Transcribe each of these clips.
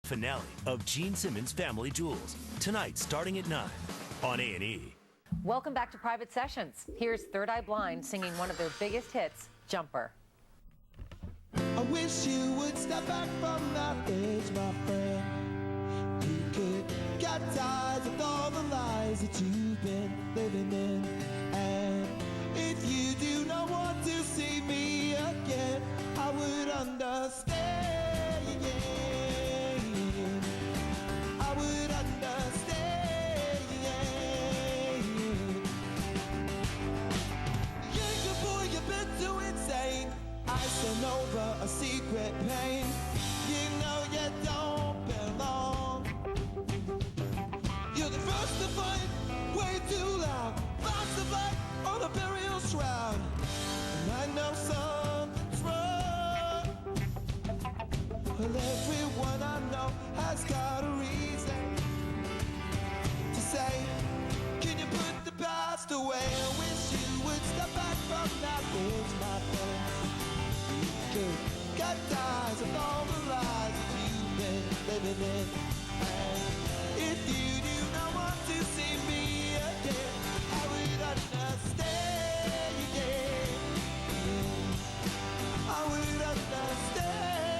Finale of Gene Simmons' Family Jewels, tonight starting at 9 on A&E. Welcome back to Private Sessions. Here's Third Eye Blind singing one of their biggest hits, Jumper. I wish you would step back from that edge, my friend. You could get tired of all the lies that you've been living in. And if you do not want to see me again, I would understand. I would understand. Yeah, good boy, you've been too insane. I sent over a secret pain. You know you don't belong. You're the first to fight, way too loud. Last to fight on a burial shroud. And I know something's wrong. Well, everyone I know has got a reason to say, can you put the past away? I wish you would step back from that ledge, my friend. Got ties of all the lies that you've been living in. And if you do not want to see me again, I would understand. I would understand.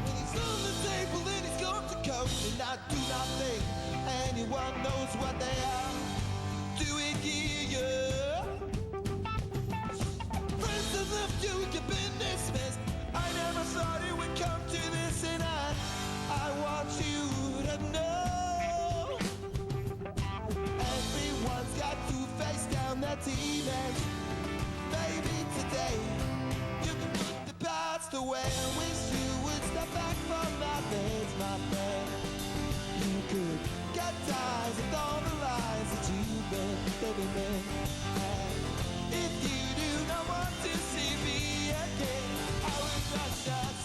When he's on the table and he's gone to coast, and I do not think anyone knows what they are doing here. Left you, you've been dismissed. I never thought it would come to this, and I want you to know. Everyone's got to face down their teammates. Maybe today you can put the past away. I wish you would step back from that ledge, my friend. You could get ties with all the lies that you've been living in. And if you do not want to see me again, I would understand.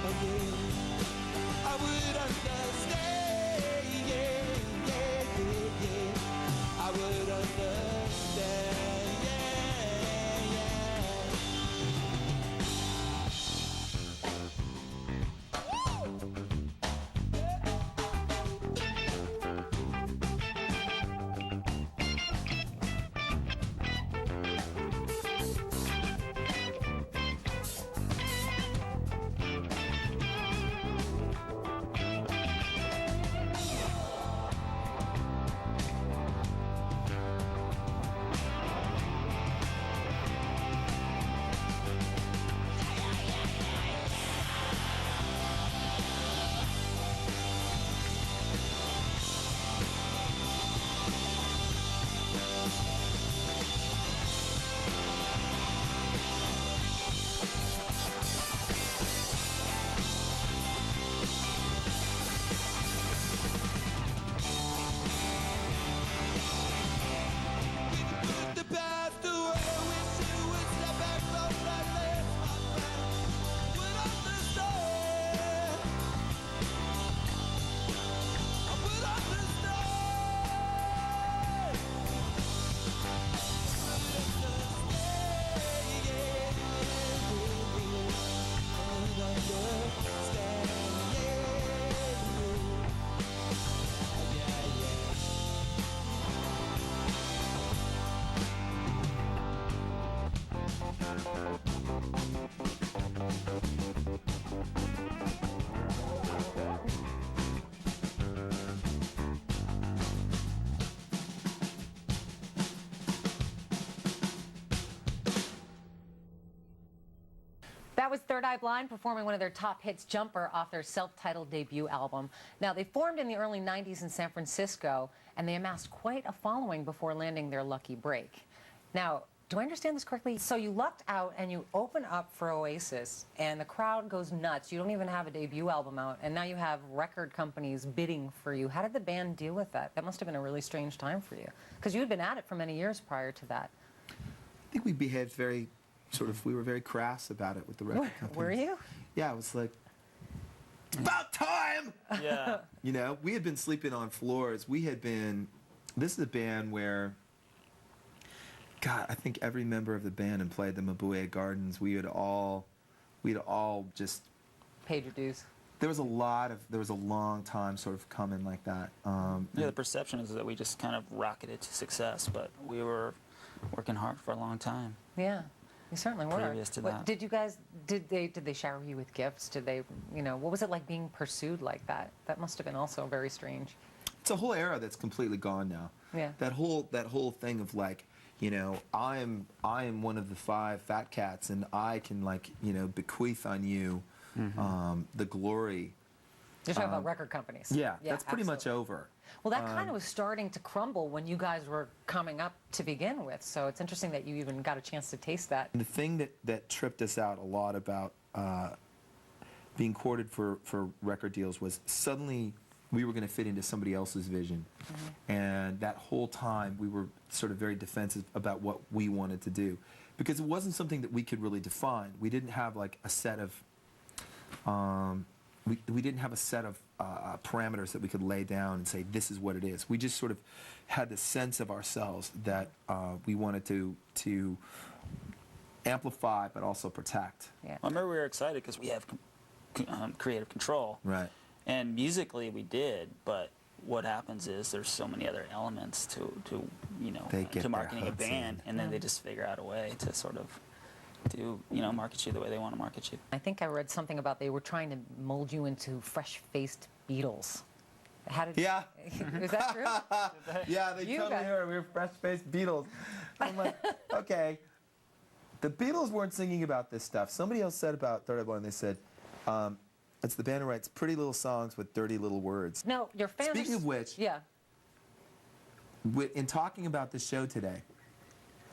Again, I would understand. I would understand. That was Third Eye Blind performing one of their top hits, Jumper, off their self-titled debut album. Now, they formed in the early 90s in San Francisco, and they amassed quite a following before landing their lucky break. Now, do I understand this correctly? So you lucked out and you open up for Oasis, and the crowd goes nuts. You don't even have a debut album out, and now you have record companies bidding for you. How did the band deal with that? That must have been a really strange time for you, because you had been at it for many years prior to that. I think we behaved very we were very crass about it with the record companies. Were you? Yeah, it was like, about time! Yeah. You know, we had been sleeping on floors. This is a band where God, I think every member of the band and played the Mabuhay Gardens. We'd all just. Paid your dues. There was a long time sort of coming like that. Yeah, the perception is that we just kind of rocketed to success, but we were working hard for a long time. Yeah, you certainly were. Previous to that. Did you guys, did they shower you with gifts? Did they, what was it like being pursued like that? That must have been also very strange. It's a whole era that's completely gone now. Yeah. That whole thing of like, I am one of the 5 fat cats, and I can bequeath on you the glory. You're talking about record companies. Yeah, that's pretty much absolutely. over. Well, that kind of was starting to crumble when you guys were coming up to begin with. So it's interesting that you even got a chance to taste that. And the thing that tripped us out a lot about being courted for record deals was suddenly we were going to fit into somebody else's vision. And that whole time we were sort of very defensive about what we wanted to do, because it wasn't something that we could really define. We didn't have like a set of we didn't have a set of parameters that we could lay down and say this is what it is. We just sort of had this sense of ourselves that we wanted to amplify but also protect. Yeah. I remember we were excited because we have creative control. Right. And musically we did, but what happens is there's so many other elements to They get to marketing a their hooks band, in. and then they just figure out a way to sort of market you the way they want to market you. I think I read something about they were trying to mold you into fresh-faced Beatles. How did? Yeah. Is that true? Yeah, they You totally guys- are. We were fresh-faced Beatles. I'm like, okay. The Beatles weren't singing about this stuff. Somebody else said about Third Eye Blind, they said, it's the band who writes pretty little songs with dirty little words. No, your fans. Speaking of which, Yeah. in talking about this show today,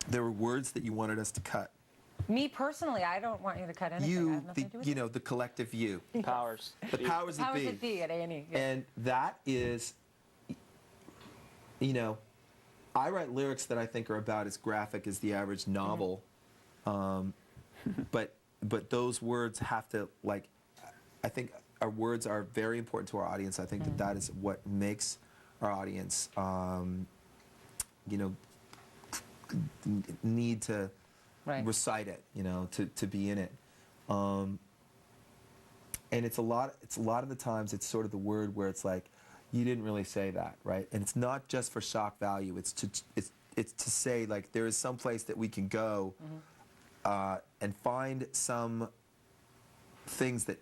there were words that you wanted us to cut. Me personally, I don't want you to cut anything. I You, have nothing to do with it. the collective you. Powers. The powers that Powers be. that be at A&E. Yeah. And that is, I write lyrics that I think are about as graphic as the average novel, but those words have to, I think our words are very important to our audience. I think that is what makes our audience, need to Right. recite it, to be in it. And it's a lot of the times it's sort of the word where it's like, you didn't really say that, right? And it's not just for shock value. It's to say, like, there is some place that we can go and find some things that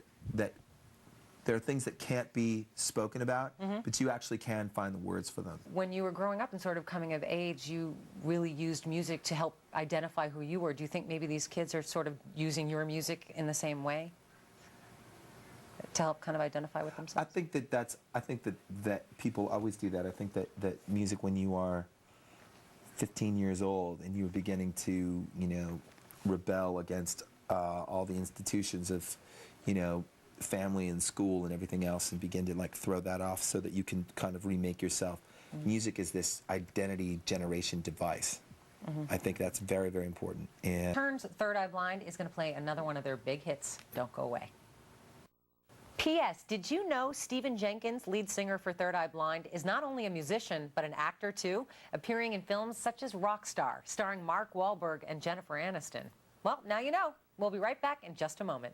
there are things that can't be spoken about, but you actually can find the words for them. When you were growing up and sort of coming of age, you really used music to help identify who you were. Do you think maybe these kids are sort of using your music in the same way to help kind of identify with I themselves? think that people always do that. I think that music, when you are 15 years old and you're beginning to, rebel against all the institutions of, family and school and everything else, and begin to throw that off so that you can kind of remake yourself. Music is this identity generation device. I think that's very, very important. And Turns Third Eye Blind is going to play another one of their big hits, Don't Go Away. P.S. Did you know Stephen Jenkins, lead singer for Third Eye Blind, is not only a musician, but an actor too, appearing in films such as Rockstar, starring Mark Wahlberg and Jennifer Aniston? Well, now you know. We'll be right back in just a moment.